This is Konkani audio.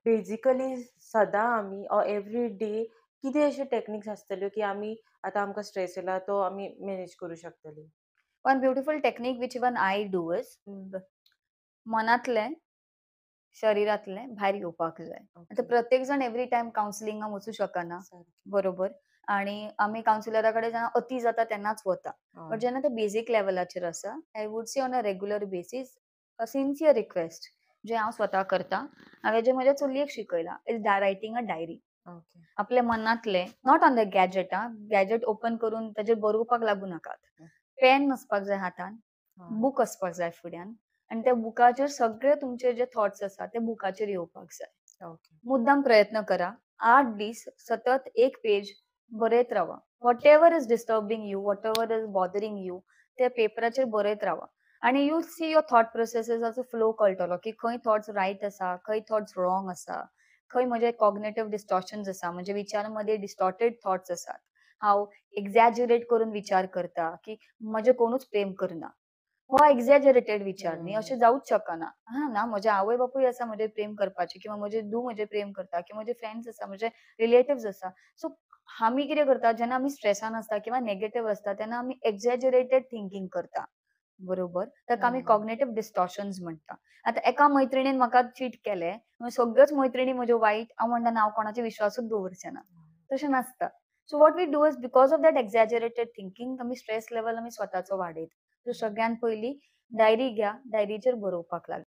बेसिकली सदां आमी एवरी डे कितें अश्यो टॅक्निक्स आसतल्यो, की आमी आतां आमकां स्ट्रेस येयला तो आमी मॅनेज करूं शकतली? One beautiful technique which even I do is मनातलें, शरीरातलें भायर येवपाक जाय. आतां ओके. प्रत्येक जण एवरी टाईम काउन्सिलिंगाक वचूं शकना, सारकें. बरोबर. आणि आमी काउन्सिलरा कडेन जेन्ना अती जाता तेन्नाच वता. बट हय. जेन्ना ते बेसीक लेवलाचेर आसा, I would say on a regular basis a sincere request जें हांव स्वता करतां. हांवें जें म्हज्या चलयेक शिकयलां is writing a diary. Okay. आपल्या मनांतलें not on the gadget gadget open करून ताचेर बरोवपाक लागू नाकात. हं. पेन आसपाक जाय हातान, हय. बूक आसपाक जाय फुड्यान आनी त्या बुकाचेर सगळे तुमचे जे थॉट्स आसा ते बुकाचेर येवपाक जाय. ओके. मुद्दाम प्रयत्न करा. 8 दीस सतत एक पेज बरयत रावा. Whatever is disturbing you, whatever is bothering you, ते पेपराचेर बरयत रावा. आनी यू सी युअर थॉट प्रोसेसीसाचो फ्लो कळटलो, की खंय थॉट्स रायट आसा, खंय थॉट्स रॉंग आसा, खंय म्हजे कॉग्निटिव्ह डिस्टॉर्शन्स आसा, म्हणजे विचारांमध्ये डिस्टॉर्टेड थॉट्स आसात. हांव एक्झॅज्युरेट करून विचार करता, की म्हजें कोणूच प्रेम करना. हो एक्झॅजरेटेड विचार न्ही, हं. अशें जावूच शकना. हां ना, म्हजे आवय बापूय आसा म्हजेर प्रेम करपाचे किंवा म्हजे धूव म्हजेर प्रेम करता किंवा म्हजे फ्रेंड्स आसा, म्हजे रिलेटिव्हज आसा. सो आमी कितें करता, जेन्ना आमी स्ट्रेसान आसता किंवा नेगेटिव्ह आसता, तेन्ना आमी एक्झॅजरेटेड थिंकींग करता. बरोबर. ताका आमी हं. कॉग्निटिव्ह डिस्टॉर्शन्स म्हणटा. आतां एका मैत्रिणीन म्हाका चीट केलें, सगळ्योच मैत्रिणी म्हज्यो वायट. हांव म्हणटा ना, हांव कोणाचेर विश्वासूच दवरचें ना. तशें नासता. So what we do is because of that exaggerated thinking आमी स्ट्रेस लेवल आमी स्वताचो वाडयता. सो सगळ्यात पयलीं डायरी घ्या, डायरीचेर बरोवपाक लागा.